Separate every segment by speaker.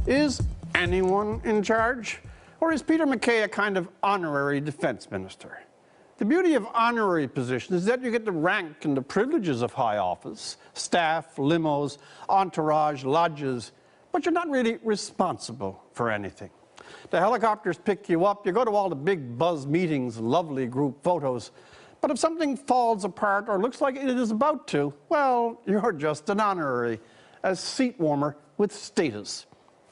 Speaker 1: Is anyone in charge? Or is Peter MacKay a kind of honorary defense minister? The beauty of honorary positions is that you get the rank and the privileges of high office, staff, limos, entourage, lodges, but you're not really responsible for anything. The helicopters pick you up, you go to all the big buzz meetings, lovely group photos, but if something falls apart or looks like it is about to, well, you're just an honorary, a seat warmer with status,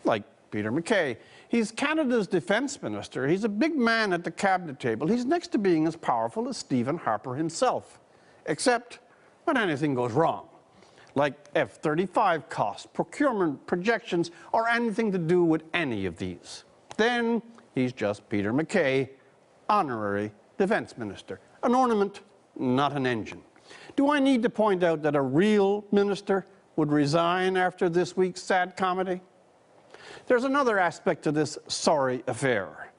Speaker 1: like Peter MacKay. He's Canada's defense minister. He's a big man at the cabinet table. He's next to being as powerful as Stephen Harper himself, except when anything goes wrong, like F35 costs, procurement projections, or anything to do with any of these. Then he's just Peter MacKay, honorary defense minister. An ornament, not an engine. Do I need to point out that a real minister would resign after this week's sad comedy? There's another aspect to this sorry affair.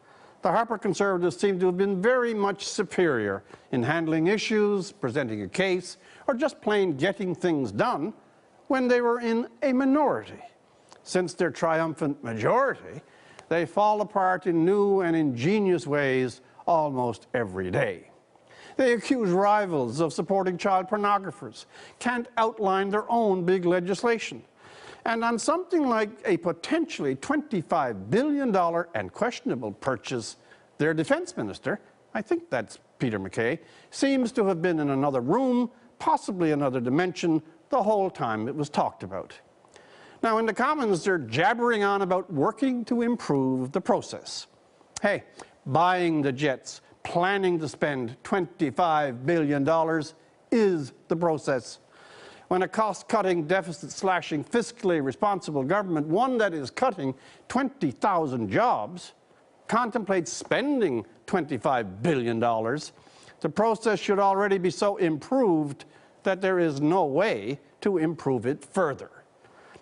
Speaker 1: The Harper Conservatives seem to have been very much superior in handling issues, presenting a case, or just plain getting things done when they were in a minority. Since their triumphant majority, they fall apart in new and ingenious ways almost every day. They accuse rivals of supporting child pornographers, can't outline their own big legislation. And on something like a potentially $25 billion and questionable purchase, their defense minister, I think that's Peter MacKay, seems to have been in another room, possibly another dimension, the whole time it was talked about. Now, in the Commons, they're jabbering on about working to improve the process. Hey, buying the jets, planning to spend $25 billion is the process. When a cost-cutting, deficit-slashing, fiscally responsible government, one that is cutting 20,000 jobs, contemplates spending $25 billion, the process should already be so improved that there is no way to improve it further.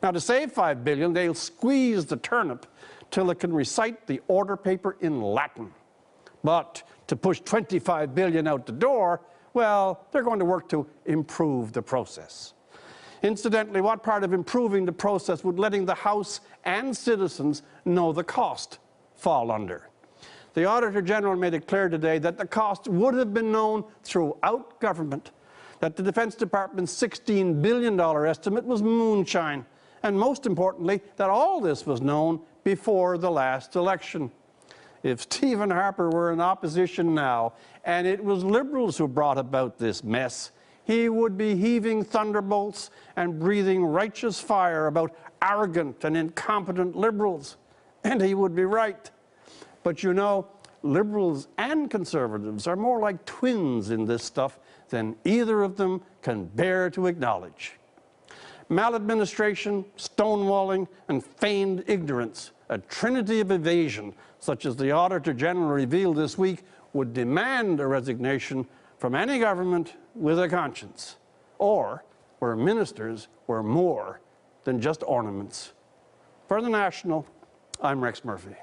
Speaker 1: Now, to save $5 billion, they'll squeeze the turnip till it can recite the order paper in Latin. But to push $25 billion out the door, well, they're going to work to improve the process. Incidentally, what part of improving the process would letting the House and citizens know the cost fall under? The Auditor General made it clear today that the cost would have been known throughout government, that the Defense Department's $16 billion estimate was moonshine, and most importantly, that all this was known before the last election. If Stephen Harper were in opposition now, and it was Liberals who brought about this mess, he would be heaving thunderbolts and breathing righteous fire about arrogant and incompetent Liberals. And he would be right. But you know, Liberals and Conservatives are more like twins in this stuff than either of them can bear to acknowledge. Maladministration, stonewalling, and feigned ignorance, a trinity of evasion, such as the Auditor General revealed this week, would demand a resignation from any government with a conscience, or where ministers were more than just ornaments. For The National, I'm Rex Murphy.